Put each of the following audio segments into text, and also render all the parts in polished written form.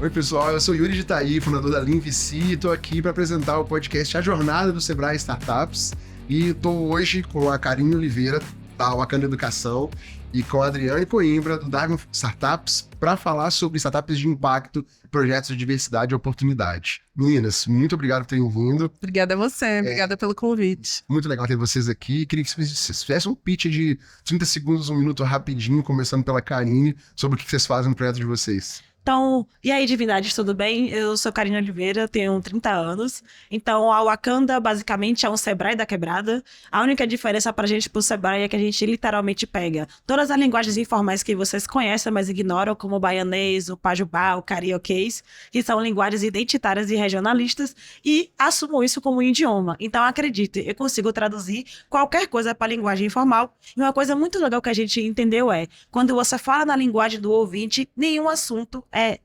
Oi, pessoal, eu sou Yuri de Itaí, fundador da LeanVC, e estou aqui para apresentar o podcast A Jornada do Sebrae Startups. E estou hoje com a Karine Oliveira, da Wakanda Educação, e com a Adriane Coimbra, do Darwin Startups, para falar sobre startups de impacto, projetos de diversidade e oportunidade. Meninas, muito obrigado por terem vindo. Obrigada a você, obrigada pelo convite. Muito legal ter vocês aqui. Queria que vocês fizessem um pitch de 30 segundos, um minuto rapidinho, começando pela Karine, sobre o que vocês fazem no projeto de vocês. Então, e aí, divindades, tudo bem? Eu sou Karine Oliveira, tenho 30 anos. Então, a Wakanda, basicamente, é um Sebrae da quebrada. A única diferença pra gente pro Sebrae é que a gente literalmente pega todas as linguagens informais que vocês conhecem, mas ignoram, como o baianês, o pajubá, o carioquês, que são linguagens identitárias e regionalistas, e assumo isso como um idioma. Então, acredite, eu consigo traduzir qualquer coisa para linguagem informal. E uma coisa muito legal que a gente entendeu é, quando você fala na linguagem do ouvinte, nenhum assunto é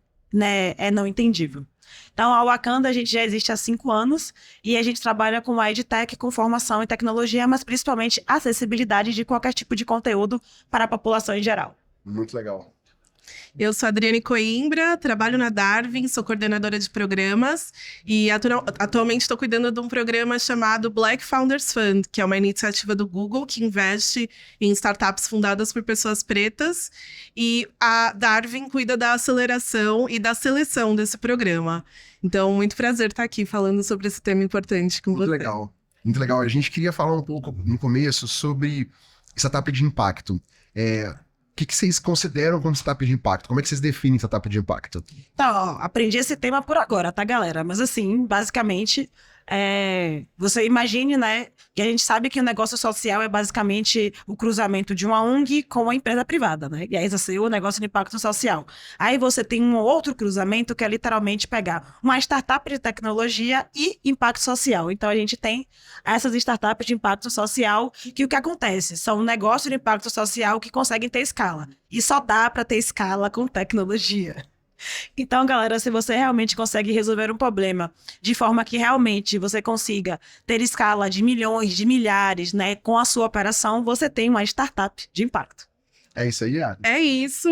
não entendível. Então, a Wakanda, a gente já existe há 5 anos e a gente trabalha com a EdTech, com formação em tecnologia, mas principalmente acessibilidade de qualquer tipo de conteúdo para a população em geral. Muito legal. Eu sou a Adriane Coimbra, trabalho na Darwin, sou coordenadora de programas e atualmente estou cuidando de um programa chamado Black Founders Fund, que é uma iniciativa do Google que investe em startups fundadas por pessoas pretas, e a Darwin cuida da aceleração e da seleção desse programa. Então, muito prazer estar aqui falando sobre esse tema importante com você. Muito legal. Muito legal. A gente queria falar um pouco no começo sobre startup de impacto. O que vocês consideram como startup de impacto? Como é que vocês definem startup de impacto? Então, aprendi esse tema por agora, tá, galera? Mas assim, basicamente, você imagine, né, que a gente sabe que o negócio social é basicamente o cruzamento de uma ONG com uma empresa privada, né? E aí esse é o negócio de impacto social. Aí você tem um outro cruzamento que é literalmente pegar uma startup de tecnologia e impacto social. Então a gente tem essas startups de impacto social que o que acontece? São negócios de impacto social que conseguem ter escala. E só dá para ter escala com tecnologia. Então, galera, se você realmente consegue resolver um problema de forma que realmente você consiga ter escala de milhões, de milhares, né, com a sua operação, você tem uma startup de impacto. É isso aí, Ari? É isso.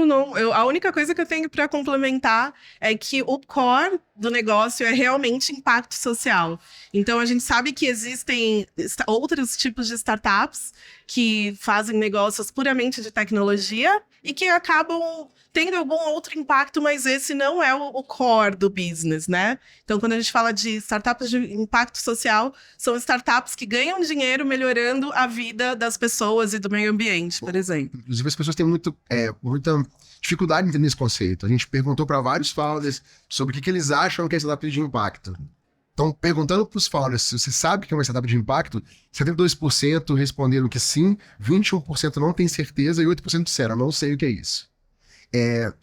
A única coisa que eu tenho para complementar é que o core do negócio é realmente impacto social. Então, a gente sabe que existem outros tipos de startups que fazem negócios puramente de tecnologia e que acabam tendo algum outro impacto, mas esse não é o core do business, né? Então, quando a gente fala de startups de impacto social, são startups que ganham dinheiro melhorando a vida das pessoas e do meio ambiente, por exemplo. Inclusive, as pessoas têm muita dificuldade em entender esse conceito. A gente perguntou para vários founders sobre o que eles acham que é startup de impacto. Então, perguntando para os founders se você sabe que é uma startup de impacto, 72% responderam que sim, 21% não tem certeza e 8% disseram, não sei o que é isso.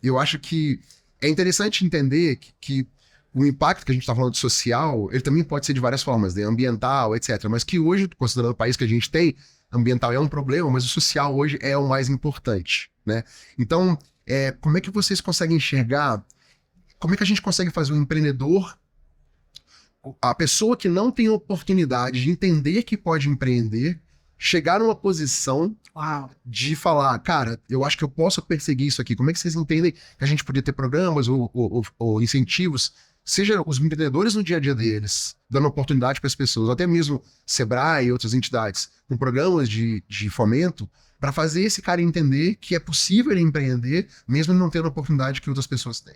Eu acho que é interessante entender que o impacto que a gente está falando de social, ele também pode ser de várias formas, né? Ambiental, etc. Mas que hoje, considerando o país que a gente tem, ambiental é um problema, mas o social hoje é o mais importante, né? Então, como é que vocês conseguem enxergar, como é que a gente consegue fazer um empreendedor, a pessoa que não tem oportunidade de entender que pode empreender, chegar numa posição de falar, cara, eu acho que eu posso perseguir isso aqui. Como é que vocês entendem que a gente podia ter programas ou incentivos, seja os empreendedores no dia a dia deles, dando oportunidade para as pessoas, ou até mesmo Sebrae e outras entidades, com programas de fomento, para fazer esse cara entender que é possível ele empreender, mesmo não tendo a oportunidade que outras pessoas têm.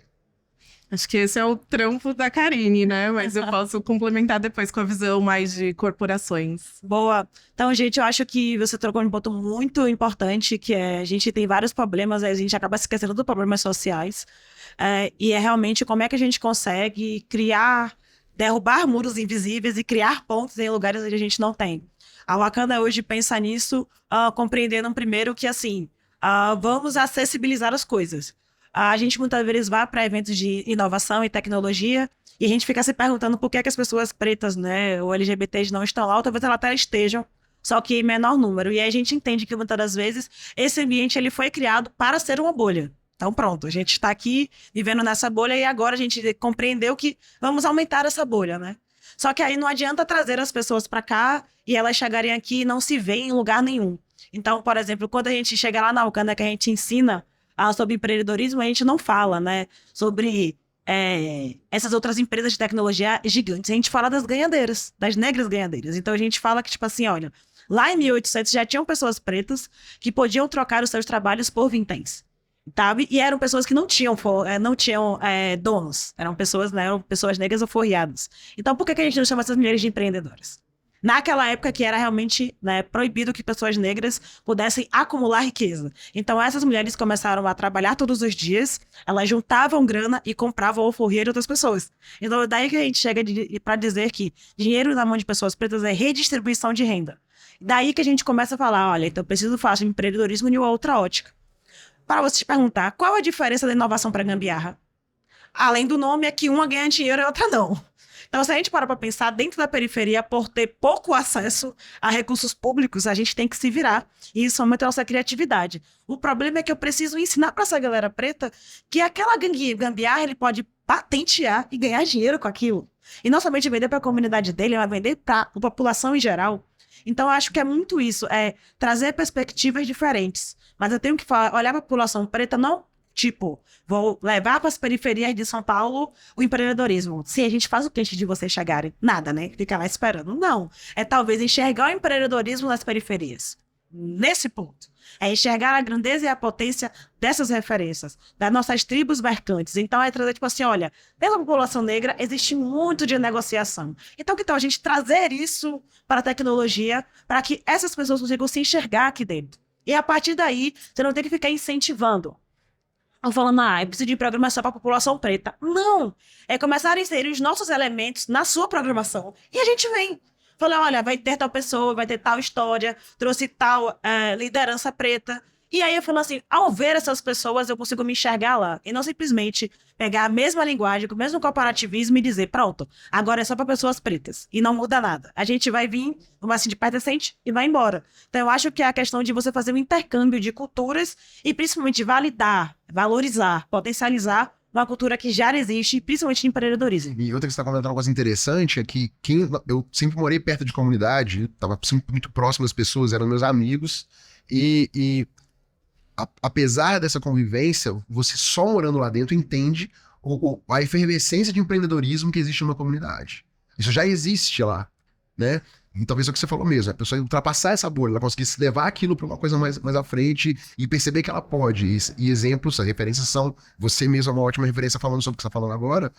Acho que esse é o trampo da Karine, né? Mas eu posso complementar depois com a visão mais de corporações. Boa. Então, gente, eu acho que você trocou um ponto muito importante, que a gente tem vários problemas, a gente acaba se esquecendo dos problemas sociais. E é realmente como é que a gente consegue derrubar muros invisíveis e criar pontes em lugares onde a gente não tem. A Wakanda hoje pensa nisso, compreendendo primeiro que, assim, vamos acessibilizar as coisas. A gente muitas vezes vai para eventos de inovação e tecnologia e a gente fica se perguntando por que as pessoas pretas, né, ou LGBTs não estão lá, ou talvez elas até estejam, só que em menor número. E aí a gente entende que muitas das vezes esse ambiente ele foi criado para ser uma bolha. Então pronto, a gente está aqui vivendo nessa bolha e agora a gente compreendeu que vamos aumentar essa bolha, né? Só que aí não adianta trazer as pessoas para cá e elas chegarem aqui e não se veem em lugar nenhum. Então, por exemplo, quando a gente chega lá na Wakanda que a gente ensina sobre empreendedorismo, a gente não fala, né, sobre essas outras empresas de tecnologia gigantes. A gente fala das ganhadeiras, das negras ganhadeiras. Então a gente fala que, tipo assim, olha, lá em 1800 já tinham pessoas pretas que podiam trocar os seus trabalhos por vinténs. Sabe? E eram pessoas que não tinham donos. Eram pessoas, né, eram pessoas negras alforriadas. Então, por que a gente não chama essas mulheres de empreendedoras? Naquela época que era realmente, né, proibido que pessoas negras pudessem acumular riqueza. Então, essas mulheres começaram a trabalhar todos os dias, elas juntavam grana e compravam alforria de outras pessoas. Então, daí que a gente chega para dizer que dinheiro na mão de pessoas pretas é redistribuição de renda. Daí que a gente começa a falar, olha, então eu preciso fazer empreendedorismo em uma outra ótica. Para você te perguntar, qual a diferença da inovação para gambiarra? Além do nome, é que uma ganha dinheiro e a outra não. Então, se a gente parar para pensar, dentro da periferia, por ter pouco acesso a recursos públicos, a gente tem que se virar. E isso aumenta a nossa criatividade. O problema é que eu preciso ensinar para essa galera preta que aquela gambiarra ele pode patentear e ganhar dinheiro com aquilo. E não somente vender para a comunidade dele, mas vender para a população em geral. Então, eu acho que é muito isso, trazer perspectivas diferentes. Mas eu tenho que olhar para a população preta, não tipo, vou levar para as periferias de São Paulo o empreendedorismo. Sim, a gente faz o que antes de vocês chegarem? Nada, né? Fica lá esperando. Não. É talvez enxergar o empreendedorismo nas periferias. Nesse ponto. É enxergar a grandeza e a potência dessas referências, das nossas tribos mercantes. Então, é trazer, tipo assim, olha, pela população negra existe muito de negociação. Então, que tal a gente trazer isso para a tecnologia, para que essas pessoas consigam se enxergar aqui dentro? E a partir daí, você não tem que ficar incentivando. Ou falando, eu preciso de programação para a população preta. Não! É começar a inserir os nossos elementos na sua programação. E a gente vem. Fala, olha, vai ter tal pessoa, vai ter tal história, trouxe tal liderança preta. E aí eu falo assim, ao ver essas pessoas, eu consigo me enxergar lá. E não simplesmente pegar a mesma linguagem, com o mesmo corporativismo e dizer, pronto, agora é só para pessoas pretas. E não muda nada. A gente vai vir, assim, de pé decente e vai embora. Então eu acho que é a questão de você fazer um intercâmbio de culturas e principalmente validar, valorizar, potencializar uma cultura que já existe, principalmente em empreendedorismo. E outra que você está comentando uma coisa interessante é que eu sempre morei perto de comunidade, estava sempre muito próximo das pessoas, eram meus amigos, e apesar dessa convivência, você só morando lá dentro entende a efervescência de empreendedorismo que existe numa comunidade. Isso já existe lá, né? E talvez é o que você falou mesmo, a pessoa ultrapassar essa bolha, ela conseguir se levar aquilo para uma coisa mais à frente e perceber que ela pode. E exemplos, as referências são, você mesmo é uma ótima referência falando sobre o que você está falando agora,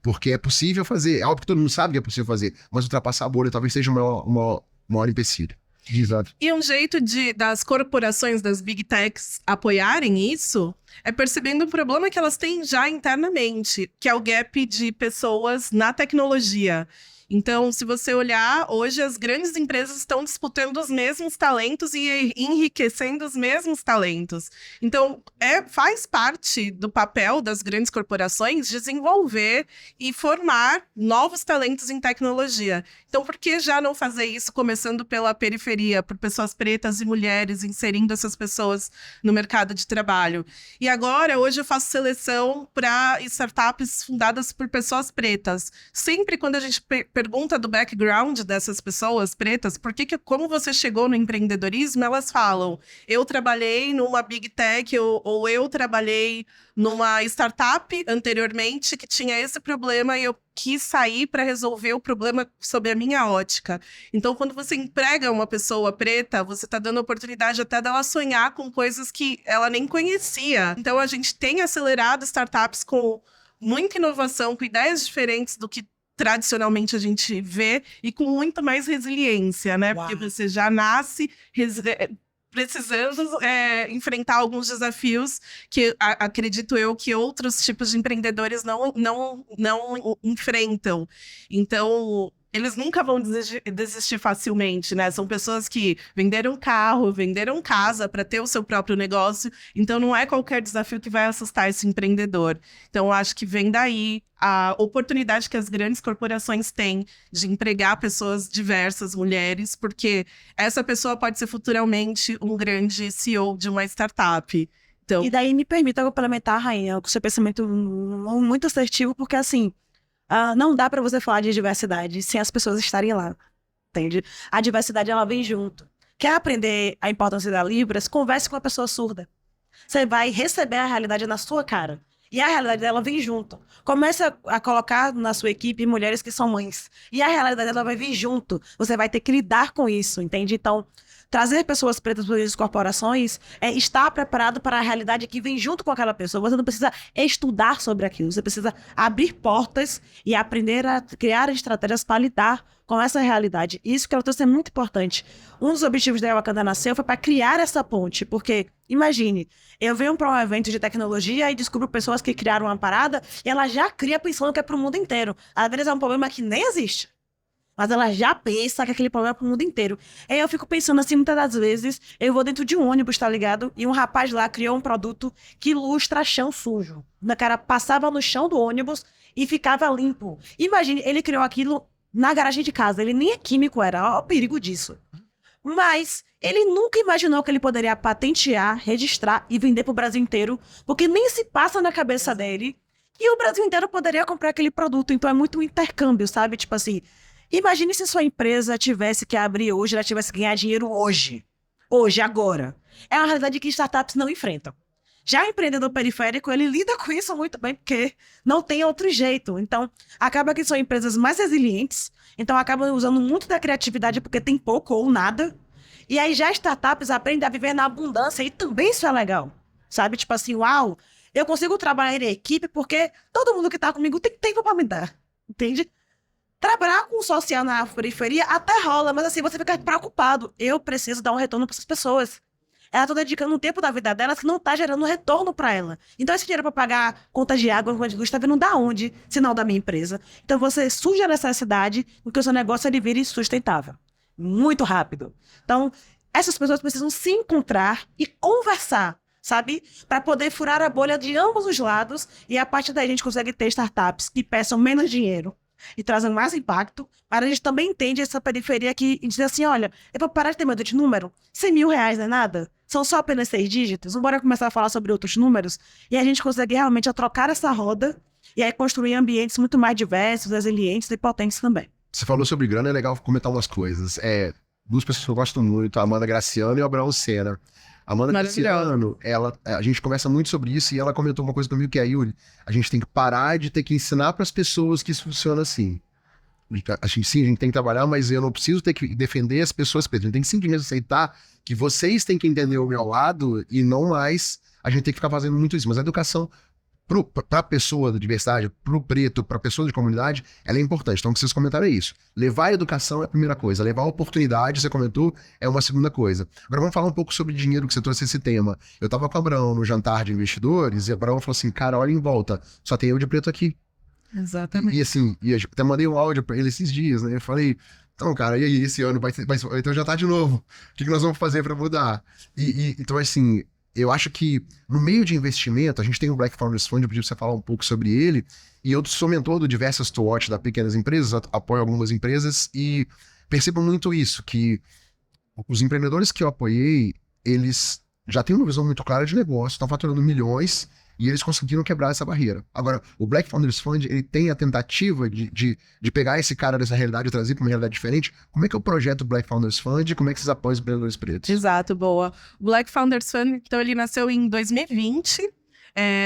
porque é possível fazer. É óbvio que todo mundo sabe que é possível fazer, mas ultrapassar a bolha talvez seja uma maior empecilho. Exato. E um jeito das corporações, das big techs, apoiarem isso é percebendo o problema que elas têm já internamente, que é o gap de pessoas na tecnologia. Então, se você olhar, hoje as grandes empresas estão disputando os mesmos talentos e enriquecendo os mesmos talentos. Então, faz parte do papel das grandes corporações desenvolver e formar novos talentos em tecnologia. Então, por que já não fazer isso começando pela periferia, por pessoas pretas e mulheres, inserindo essas pessoas no mercado de trabalho? E agora, hoje eu faço seleção para startups fundadas por pessoas pretas. Sempre quando a gente pergunta do background dessas pessoas pretas, como você chegou no empreendedorismo, elas falam, eu trabalhei numa big tech ou eu trabalhei numa startup anteriormente que tinha esse problema e eu quis sair para resolver o problema sob a minha ótica. Então, quando você emprega uma pessoa preta, você está dando a oportunidade até dela sonhar com coisas que ela nem conhecia. Então, a gente tem acelerado startups com muita inovação, com ideias diferentes do que tradicionalmente a gente vê e com muito mais resiliência, né? Uau. Porque você já nasce precisando enfrentar alguns desafios que acredito eu que outros tipos de empreendedores não enfrentam. Então, eles nunca vão desistir facilmente, né? São pessoas que venderam carro, venderam casa para ter o seu próprio negócio. Então, não é qualquer desafio que vai assustar esse empreendedor. Então, eu acho que vem daí a oportunidade que as grandes corporações têm de empregar pessoas diversas, mulheres, porque essa pessoa pode ser futuramente um grande CEO de uma startup. Então... E daí me permita complementar, Rainha, com o seu pensamento muito assertivo, porque assim... não dá para você falar de diversidade sem as pessoas estarem lá, entende? A diversidade, ela vem junto. Quer aprender a importância da Libras? Converse com a pessoa surda. Você vai receber a realidade na sua cara. E a realidade dela vem junto. Começa a colocar na sua equipe mulheres que são mães. E a realidade dela vai vir junto. Você vai ter que lidar com isso, entende? Então, trazer pessoas pretas para as corporações é estar preparado para a realidade que vem junto com aquela pessoa. Você não precisa estudar sobre aquilo. Você precisa abrir portas e aprender a criar estratégias para lidar com essa realidade. Isso que eu trouxe é muito importante. Um dos objetivos da Wakanda Nasceu foi para criar essa ponte, porque, imagine, eu venho para um evento de tecnologia e descubro pessoas que criaram uma parada e ela já cria pensando que é para o mundo inteiro. Às vezes é um problema que nem existe, mas ela já pensa que aquele problema é para o mundo inteiro. Aí eu fico pensando assim, muitas das vezes, eu vou dentro de um ônibus, tá ligado? E um rapaz lá criou um produto que ilustra chão sujo. O cara passava no chão do ônibus e ficava limpo. Imagine, ele criou aquilo na garagem de casa. Ele nem é químico, era. Olha o perigo disso. Mas ele nunca imaginou que ele poderia patentear, registrar e vender para o Brasil inteiro, porque nem se passa na cabeça dele que o Brasil inteiro poderia comprar aquele produto. Então é muito um intercâmbio, sabe? Tipo assim, imagine se sua empresa tivesse que abrir hoje, ela tivesse que ganhar dinheiro hoje. Hoje, agora. É uma realidade que startups não enfrentam. Já o empreendedor periférico, ele lida com isso muito bem, porque não tem outro jeito. Então, acaba que são empresas mais resilientes, então acabam usando muito da criatividade porque tem pouco ou nada. E aí já startups aprendem a viver na abundância e também isso é legal. Sabe? Tipo assim, uau, eu consigo trabalhar em equipe porque todo mundo que tá comigo tem tempo para me dar. Entende? Trabalhar com o social na periferia até rola, mas assim, você fica preocupado. Eu preciso dar um retorno para essas pessoas. Ela está dedicando um tempo da vida dela que não está gerando retorno para ela. Então, esse dinheiro para pagar contas de água, contas de luz, está vindo da onde? Se não da minha empresa. Então, você surge a necessidade porque o seu negócio ele vira insustentável. Muito rápido. Então, essas pessoas precisam se encontrar e conversar, sabe? Para poder furar a bolha de ambos os lados e a partir daí a gente consegue ter startups que peçam menos dinheiro e trazem mais impacto, mas a gente também entende essa periferia que diz assim, olha, eu vou parar de ter medo de número, 100 mil reais não é nada, são só apenas 6 dígitos, bora começar a falar sobre outros números, e a gente consegue realmente trocar essa roda e aí construir ambientes muito mais diversos, resilientes e potentes também. Você falou sobre grana, é legal comentar umas coisas. Duas pessoas que eu gosto muito, a Amanda Graciano e o Abraão Sena. A Amanda Graciano, a gente conversa muito sobre isso e ela comentou uma coisa comigo que é, Yuri, a gente tem que parar de ter que ensinar para as pessoas que isso funciona assim. A gente tem que trabalhar, mas eu não preciso ter que defender as pessoas pretas. A gente tem que simplesmente aceitar que vocês têm que entender o meu lado e não mais a gente tem que ficar fazendo muito isso. Mas a educação para a pessoa da diversidade, para o preto, para a pessoa de comunidade, ela é importante. Então, o que vocês comentaram é isso. Levar a educação é a primeira coisa. Levar a oportunidade, você comentou, é uma segunda coisa. Agora, vamos falar um pouco sobre dinheiro, que você trouxe esse tema. Eu estava com o Abraão no jantar de investidores e o Abraão falou assim, cara, olha em volta, só tem eu de preto aqui. Exatamente. E assim, eu até mandei um áudio para ele esses dias, né? Eu falei, então, cara, e aí, esse ano então já tá de novo. O que nós vamos fazer para mudar? Então, assim, eu acho que no meio de investimento, a gente tem o Black Founders Fund, eu pedi pra você falar um pouco sobre ele, e eu sou mentor do Diversas to Watch da Pequenas Empresas, apoio algumas empresas, e percebo muito isso, que os empreendedores que eu apoiei, eles já têm uma visão muito clara de negócio, estão faturando milhões, e eles conseguiram quebrar essa barreira. Agora, o Black Founders Fund, ele tem a tentativa de pegar esse cara dessa realidade e trazer para uma realidade diferente. Como é que é o projeto Black Founders Fund? Como é que vocês apoiam os empreendedores pretos? Exato, boa. O Black Founders Fund, então, ele nasceu em 2020,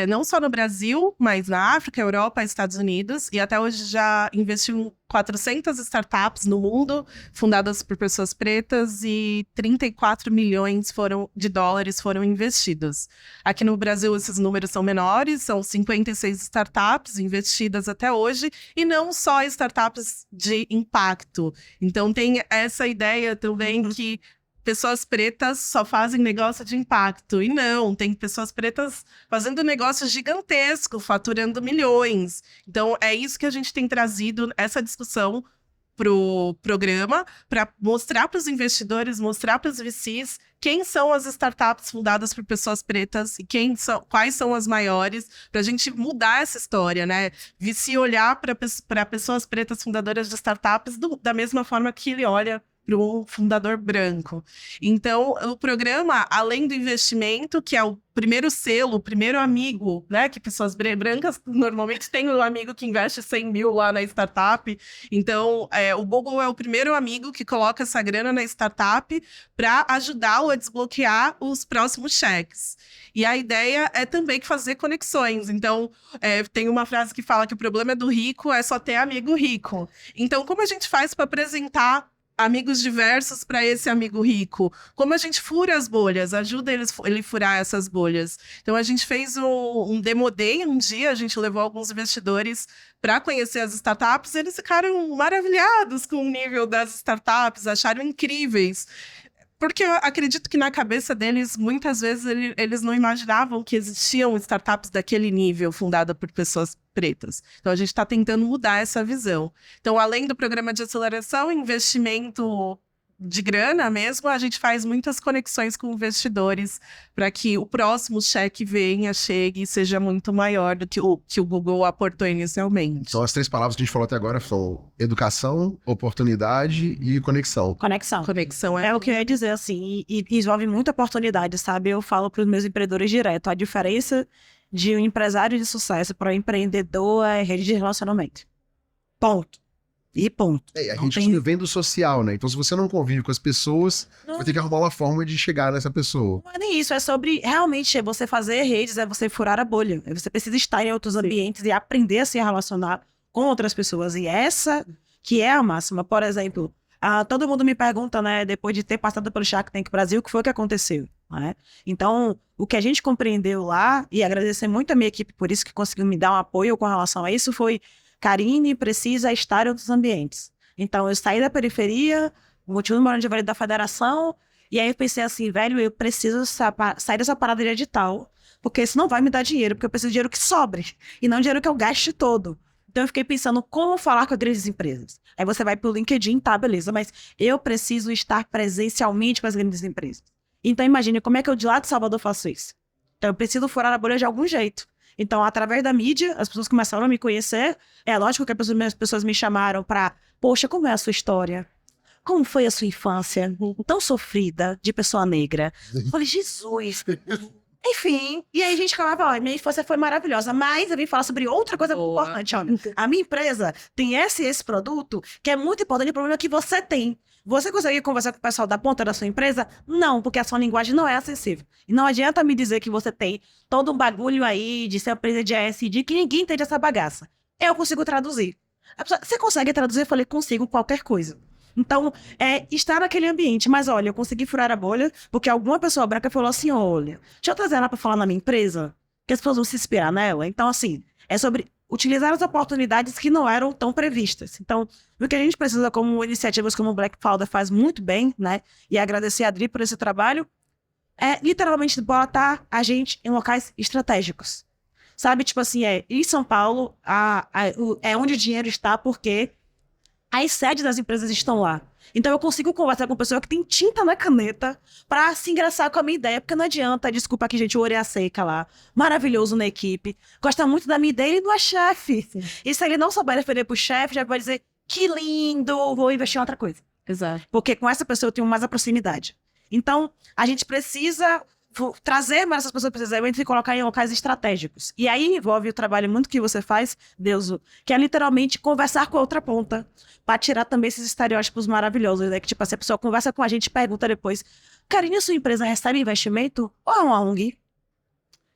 não só no Brasil, mas na África, Europa, Estados Unidos, e até hoje já investiu em 400 startups no mundo, fundadas por pessoas pretas, e 34 milhões de dólares foram investidos. Aqui no Brasil, esses números são menores, são 56 startups investidas até hoje, e não só startups de impacto. Então, tem essa ideia também que pessoas pretas só fazem negócio de impacto. E não, tem pessoas pretas fazendo negócio gigantesco, faturando milhões. Então, é isso que a gente tem trazido, essa discussão pro programa, para mostrar para os investidores, mostrar para os VCs quem são as startups fundadas por pessoas pretas e quais são as maiores, para a gente mudar essa história, né? VC olhar para pessoas pretas fundadoras de startups da mesma forma que ele olha para um fundador branco. Então, o programa, além do investimento, que é o primeiro selo, o primeiro amigo, né? Que pessoas brancas normalmente têm um amigo que investe 100 mil lá na startup. Então, o Google é o primeiro amigo que coloca essa grana na startup para ajudá-lo a desbloquear os próximos cheques. E a ideia é também fazer conexões. Então, tem uma frase que fala que o problema do rico é só ter amigo rico. Então, como a gente faz para apresentar amigos diversos para esse amigo rico? Como a gente fura as bolhas? Ajuda ele furar essas bolhas. Então, a gente fez um Demo Day um dia, a gente levou alguns investidores para conhecer as startups, eles ficaram maravilhados com o nível das startups, acharam incríveis. Porque eu acredito que na cabeça deles, muitas vezes, eles não imaginavam que existiam startups daquele nível, fundadas por pessoas pretas. Então, a gente está tentando mudar essa visão. Então, além do programa de aceleração, investimento de grana mesmo, a gente faz muitas conexões com investidores para que o próximo cheque chegue e seja muito maior do que o Google aportou inicialmente. Então, as 3 palavras que a gente falou até agora são educação, oportunidade e conexão. Conexão. Conexão É o que eu ia dizer, assim, e envolve muita oportunidade, sabe? Eu falo para os meus empreendedores direto, a diferença de um empresário de sucesso para um empreendedor é rede de relacionamento. Ponto. E ponto. A gente vem do social, né? Então, se você não convive com as pessoas, vai ter que arrumar uma forma de chegar nessa pessoa. Não é nem isso, é sobre realmente você fazer redes, é você furar a bolha. Você precisa estar em outros ambientes e aprender a se relacionar com outras pessoas. E essa que é a máxima. Por exemplo, todo mundo me pergunta, né, depois de ter passado pelo Shark Tank Brasil, o que foi que aconteceu? Né? Então, o que a gente compreendeu lá, e agradecer muito a minha equipe por isso, que conseguiu me dar um apoio com relação a isso, foi: Karine precisa estar em outros ambientes. Então, eu saí da periferia, continuo morando de Vale da Federação, e aí eu pensei assim, velho, eu preciso sair dessa parada de edital, porque isso não vai me dar dinheiro, porque eu preciso de dinheiro que sobre, e não dinheiro que eu gaste todo. Então, eu fiquei pensando como falar com as grandes empresas. Aí você vai pro LinkedIn, tá, beleza, mas eu preciso estar presencialmente com as grandes empresas. Então, imagine como é que eu de lá de Salvador faço isso. Então, eu preciso furar a bolha de algum jeito. Então, através da mídia, as pessoas começaram a me conhecer. É lógico que as pessoas me chamaram para, poxa, como é a sua história? Como foi a sua infância tão sofrida de pessoa negra? Eu falei, Jesus. Enfim, e aí a gente falava, ó, minha infância foi maravilhosa, mas eu vim falar sobre outra coisa importante, olha. A minha empresa tem esse produto que é muito importante, o problema é que você tem. Você consegue conversar com o pessoal da ponta da sua empresa? Não, porque a sua linguagem não é acessível. E não adianta me dizer que você tem todo um bagulho aí de ser empresa de ASD que ninguém entende essa bagaça. Eu consigo traduzir. A pessoa, você consegue traduzir? Eu falei, consigo qualquer coisa. Então, estar naquele ambiente. Mas olha, eu consegui furar a bolha porque alguma pessoa branca falou assim, olha, deixa eu trazer ela para falar na minha empresa, que as pessoas vão se inspirar nela. Então, assim, é sobre utilizar as oportunidades que não eram tão previstas. Então, o que a gente precisa, como iniciativas como o Black Founder faz muito bem, né? E agradecer a Adri por esse trabalho, é literalmente botar a gente em locais estratégicos. Sabe, tipo assim, em São Paulo, é onde o dinheiro está porque as sedes das empresas estão lá. Então eu consigo conversar com uma pessoa que tem tinta na caneta para se engraçar com a minha ideia, porque não adianta, desculpa aqui, gente, o Orelha Seca lá, maravilhoso na equipe, gosta muito da minha ideia, ele não é chefe. E se ele não souber defender pro chefe, já vai dizer, que lindo, vou investir em outra coisa. Exato. Porque com essa pessoa eu tenho mais a proximidade. Então, a gente precisa trazer mais essas pessoas para esse evento e colocar em locais estratégicos. E aí envolve o trabalho muito que você faz, Deuso, que é literalmente conversar com a outra ponta, para tirar também esses estereótipos maravilhosos, né? Que tipo assim, a pessoa conversa com a gente e pergunta depois, Karine, sua empresa recebe investimento ou é uma ONG?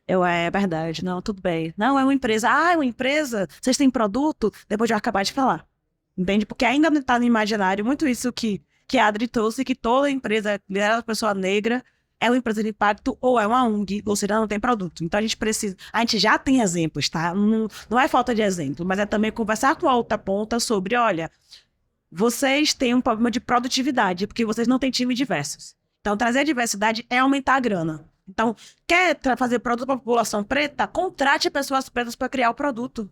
É verdade, não, tudo bem. Não, é uma empresa. Ah, é uma empresa? Vocês têm produto? Depois de eu acabar de falar. Entende? Porque ainda não está no imaginário muito isso que a Adri trouxe, que toda empresa liderada por pessoa negra é uma empresa de impacto ou é uma ONG, ou seja, não tem produto. Então a gente já tem exemplos, tá? Não é falta de exemplo, mas é também conversar com a outra ponta sobre, olha, vocês têm um problema de produtividade, porque vocês não têm time diversos. Então trazer a diversidade é aumentar a grana. Então, quer fazer produto para a população preta? Contrate pessoas pretas para criar o produto.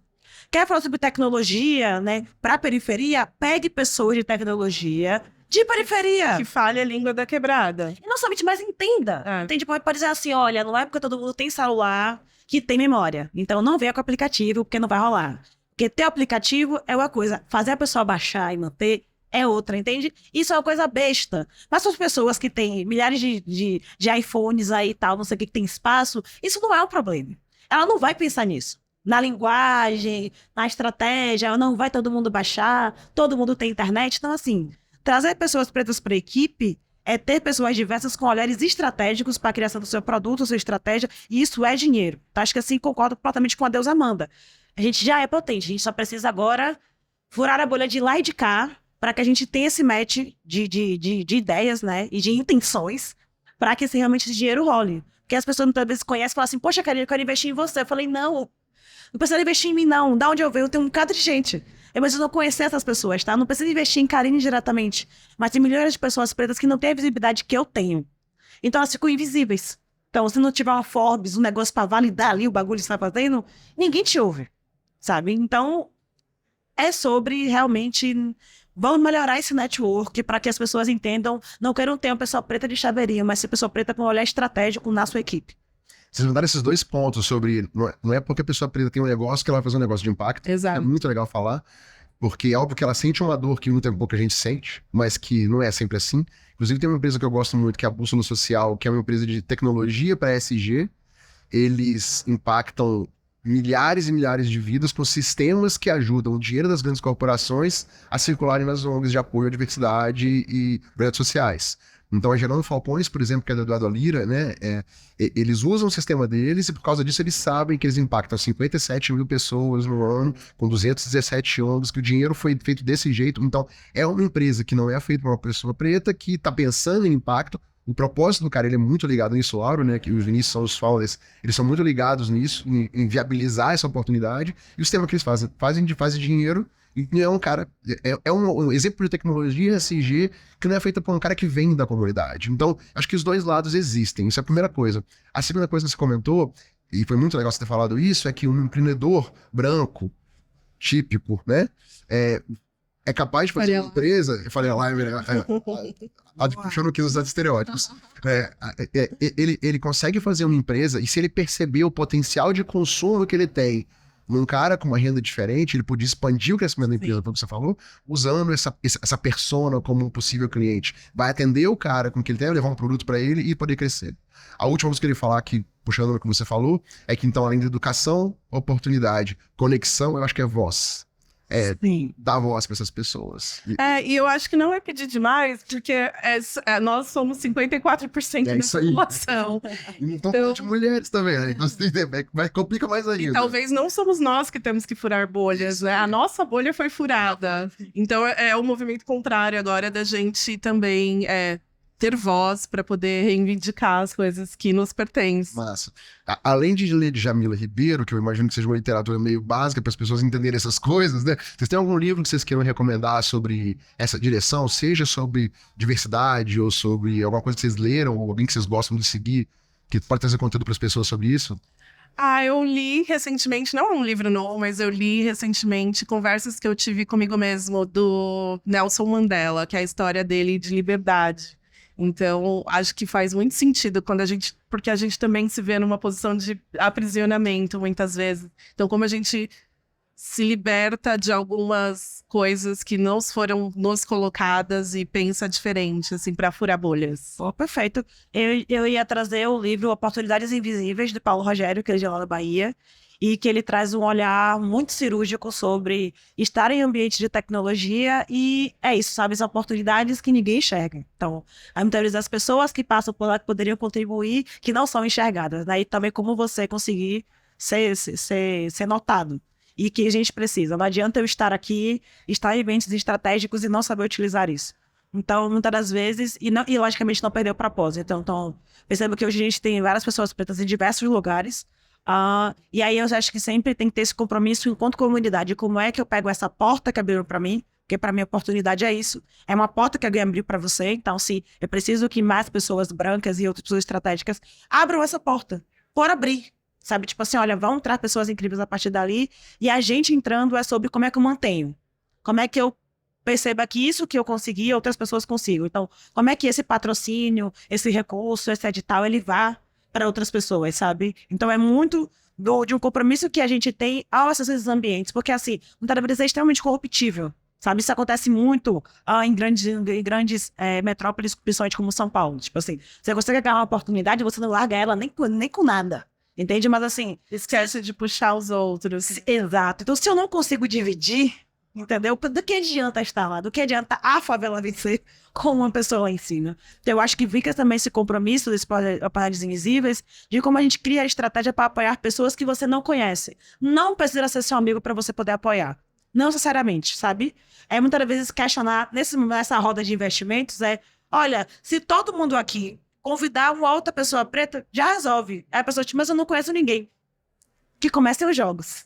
Quer falar sobre tecnologia, né? Para a periferia? Pegue pessoas de tecnologia de periferia. Que fale a língua da quebrada. E não somente, mas entenda. Entende? Pode dizer assim, olha, não é porque todo mundo tem celular que tem memória. Então não venha com o aplicativo, porque não vai rolar. Porque ter aplicativo é uma coisa. Fazer a pessoa baixar e manter é outra, entende? Isso é uma coisa besta. Mas as pessoas que têm milhares de iPhones aí e tal, não sei o que tem espaço, isso não é um problema. Ela não vai pensar nisso. Na linguagem, na estratégia, não vai todo mundo baixar, todo mundo tem internet. Então, assim, trazer pessoas pretas para a equipe é ter pessoas diversas com olhares estratégicos para a criação do seu produto, sua estratégia, e isso é dinheiro. Tá? Acho que assim, concordo completamente com a Deus Amanda. A gente já é potente, a gente só precisa agora furar a bolha de lá e de cá para que a gente tenha esse match de ideias, né, e de intenções para que realmente esse dinheiro role. Porque as pessoas muitas vezes conhecem e falam assim, poxa, Karine, eu quero investir em você. Eu falei, não precisa investir em mim, não. Da onde eu venho, eu tenho um bocado de gente. Eu preciso não conhecer essas pessoas, tá? Não precisa investir em Karine diretamente. Mas tem milhões de pessoas pretas que não têm a visibilidade que eu tenho. Então elas ficam invisíveis. Então, se não tiver uma Forbes, um negócio para validar ali o bagulho que você está fazendo, ninguém te ouve, sabe? Então, é sobre realmente... Vamos melhorar esse network para que as pessoas entendam. Não quero ter uma pessoa preta de chaveirinho, mas ser pessoa preta com um olhar estratégico na sua equipe. Vocês mandaram esses 2 pontos sobre... Não é porque a pessoa preta tem um negócio que ela vai fazer um negócio de impacto. Exato. É muito legal falar. Porque é óbvio que ela sente uma dor que muito pouca gente sente, mas que não é sempre assim. Inclusive tem uma empresa que eu gosto muito, que é a Bússola Social, que é uma empresa de tecnologia para ESG. Eles impactam milhares e milhares de vidas com sistemas que ajudam o dinheiro das grandes corporações a circularem nas ONGs de apoio à diversidade e projetos sociais. Então, a Gerando Falcões, por exemplo, que é do Eduardo Lira, né, eles usam o sistema deles e, por causa disso, eles sabem que eles impactam 57 mil pessoas no ano, com 217 ONGs, que o dinheiro foi feito desse jeito. Então, é uma empresa que não é feita por uma pessoa preta, que está pensando em impacto. O propósito do cara, ele é muito ligado nisso, Lauro, né, que os Vinícius são os founders, eles são muito ligados nisso, em viabilizar essa oportunidade. E o sistema que eles fazem dinheiro. E é um cara, é um exemplo de tecnologia SG que não é feita por um cara que vem da comunidade. Então, acho que os 2 lados existem. Isso é a primeira coisa. A segunda coisa que você comentou, e foi muito legal você ter falado isso, é que um empreendedor branco, típico, né, é capaz de fazer uma empresa... Eu falei a live, puxando aqui os estereótipos. Ele consegue fazer uma empresa, e se ele perceber o potencial de consumo que ele tem num cara com uma renda diferente, ele podia expandir o crescimento da empresa, como você falou, usando essa persona como um possível cliente. Vai atender o cara com que ele tem, levar um produto para ele e poder crescer. A última coisa que eu queria falar aqui, puxando o que você falou, é que então, além de educação, oportunidade, conexão, eu acho que é voz. Dar voz para essas pessoas. E eu acho que não é pedir demais, porque nós somos 54% da população. Então, de mulheres também, né? Então, complica mais ainda. E talvez não somos nós que temos que furar bolhas, né? A nossa bolha foi furada. Então, é o movimento contrário agora da gente também ter voz para poder reivindicar as coisas que nos pertencem. Massa. Além de ler de Jamila Ribeiro, que eu imagino que seja uma literatura meio básica para as pessoas entenderem essas coisas, né? Vocês têm algum livro que vocês queiram recomendar sobre essa direção, seja sobre diversidade ou sobre alguma coisa que vocês leram ou alguém que vocês gostam de seguir, que pode trazer conteúdo para as pessoas sobre isso? Eu li recentemente, não é um livro novo, mas eu li recentemente conversas que eu tive comigo mesmo do Nelson Mandela, que é a história dele de liberdade. Então, acho que faz muito sentido porque a gente também se vê numa posição de aprisionamento, muitas vezes. Então, como a gente se liberta de algumas coisas que não foram nos colocadas e pensa diferente, assim, para furar bolhas. Perfeito. Eu ia trazer o livro Oportunidades Invisíveis, de Paulo Rogério, que é de lá da Bahia, e que ele traz um olhar muito cirúrgico sobre estar em ambiente de tecnologia e é isso, sabe? As oportunidades que ninguém enxerga. Então, muitas vezes as pessoas que passam por lá que poderiam contribuir, que não são enxergadas, né? E também como você conseguir ser notado. E que a gente precisa. Não adianta eu estar aqui, estar em eventos estratégicos e não saber utilizar isso. Então, muitas das vezes, e logicamente não perder o propósito. Então, perceba que hoje a gente tem várias pessoas pretas em diversos lugares. E aí eu acho que sempre tem que ter esse compromisso enquanto comunidade. Como é que eu pego essa porta que abriram para mim? Porque para mim a oportunidade é isso. É uma porta que alguém abriu para você. Então, se eu preciso que mais pessoas brancas e outras pessoas estratégicas abram essa porta. Por abrir. Sabe? Tipo assim, olha, vão entrar pessoas incríveis a partir dali. E a gente entrando é sobre como é que eu mantenho. Como é que eu perceba que isso que eu consegui, outras pessoas consigam. Então, como é que esse patrocínio, esse recurso, esse edital, ele vá para outras pessoas, sabe? Então, é muito de um compromisso que a gente tem ao acessar esses ambientes. Porque, assim, muitas vezes é extremamente corruptível, Sabe, isso acontece muito em grandes metrópoles, principalmente como São Paulo. Tipo assim, você consegue ganhar uma oportunidade, você não larga ela nem com nada. Entende? Mas assim... Esquece de puxar os outros. Exato. Então, se eu não consigo dividir, entendeu? Do que adianta estar lá? Do que adianta a favela vencer com uma pessoa lá em cima? Então, eu acho que fica também esse compromisso desses Paredes Invisíveis de como a gente cria a estratégia para apoiar pessoas que você não conhece. Não precisa ser seu amigo para você poder apoiar. Não necessariamente, sabe? Muitas vezes questionar nessa roda de investimentos olha, se todo mundo aqui convidar uma outra pessoa preta, já resolve. Aí a pessoa diz, mas eu não conheço ninguém. Que comecem os jogos.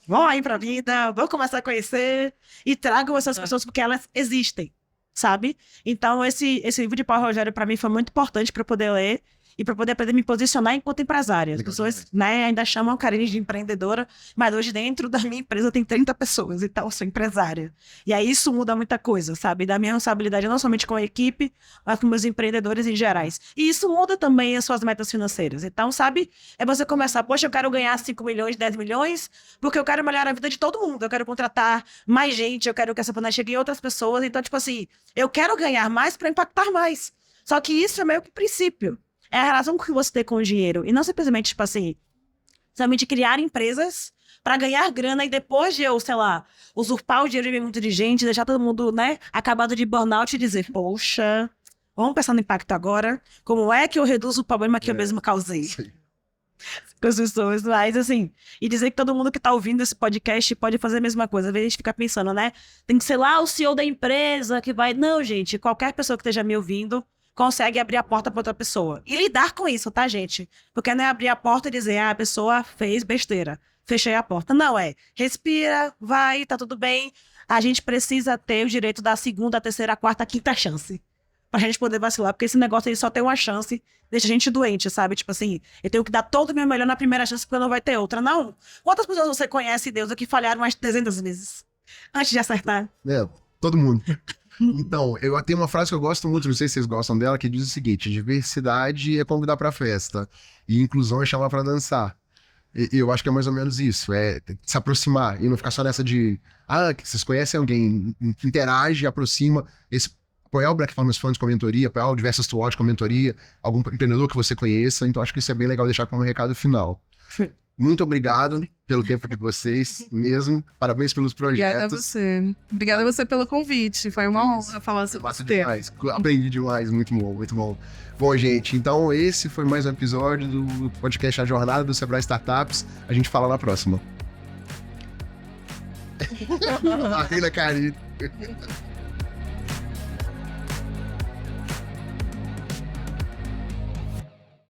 Vão aí pra vida, vão começar a conhecer e tragam essas pessoas porque elas existem, sabe? Então esse livro de Paulo Rogério para mim foi muito importante para poder ler e para poder me posicionar enquanto empresária. As pessoas, né, ainda chamam a Karine de empreendedora, mas hoje dentro da minha empresa tem 30 pessoas, então eu sou empresária. E aí isso muda muita coisa, sabe? Da minha responsabilidade não somente com a equipe, mas com meus empreendedores em gerais. E isso muda também as suas metas financeiras. Então, sabe? Você começar, poxa, eu quero ganhar 5 milhões, 10 milhões, porque eu quero melhorar a vida de todo mundo, eu quero contratar mais gente, eu quero que essa pandemia chegue em outras pessoas. Então, tipo assim, eu quero ganhar mais para impactar mais. Só que isso é meio que princípio. É a relação que você tem com o dinheiro. E não simplesmente, tipo assim, somente criar empresas para ganhar grana e depois de eu, sei lá, usurpar o dinheiro de muito de gente, deixar todo mundo, né, acabado de burnout e dizer, poxa, vamos pensar no impacto agora. Como é que eu reduzo o problema que eu mesmo causei? Sim. Com as pessoas, mas assim, e dizer que todo mundo que tá ouvindo esse podcast pode fazer a mesma coisa. Às vezes a gente fica pensando, né, tem que ser lá o CEO da empresa que vai... Não, gente, qualquer pessoa que esteja me ouvindo consegue abrir a porta para outra pessoa. E lidar com isso, tá, gente? Porque não é abrir a porta e dizer, a pessoa fez besteira, fechei a porta. Não, respira, vai, tá tudo bem. A gente precisa ter o direito da segunda, terceira, quarta, quinta chance. Pra gente poder vacilar, porque esse negócio aí só tem uma chance, deixa a gente doente, sabe? Tipo assim, eu tenho que dar todo o meu melhor na primeira chance, porque não vai ter outra. Não. Quantas pessoas você conhece, Deus, que falharam umas 300 vezes antes de acertar? Todo mundo. Então, eu tenho uma frase que eu gosto muito, não sei se vocês gostam dela, que diz o seguinte: diversidade é convidar pra festa e inclusão é chamar pra dançar. E eu acho que é mais ou menos isso, se aproximar e não ficar só nessa de, que vocês conhecem alguém, interage, aproxima, apoiar o Black Farmers Funds com a mentoria, apoiar o Diversas to Watch com a mentoria, algum empreendedor que você conheça. Então acho que isso é bem legal deixar como recado final. Muito obrigado pelo tempo de vocês mesmo. Parabéns pelos projetos. Obrigada a você. Obrigada a você pelo convite. Foi uma honra falar sobre Massa esse tema. demais. Aprendi demais. Muito bom, muito bom. Bom, gente, então esse foi mais um episódio do podcast A Jornada do Sebrae Startups. A gente fala na próxima. A Reina Karine.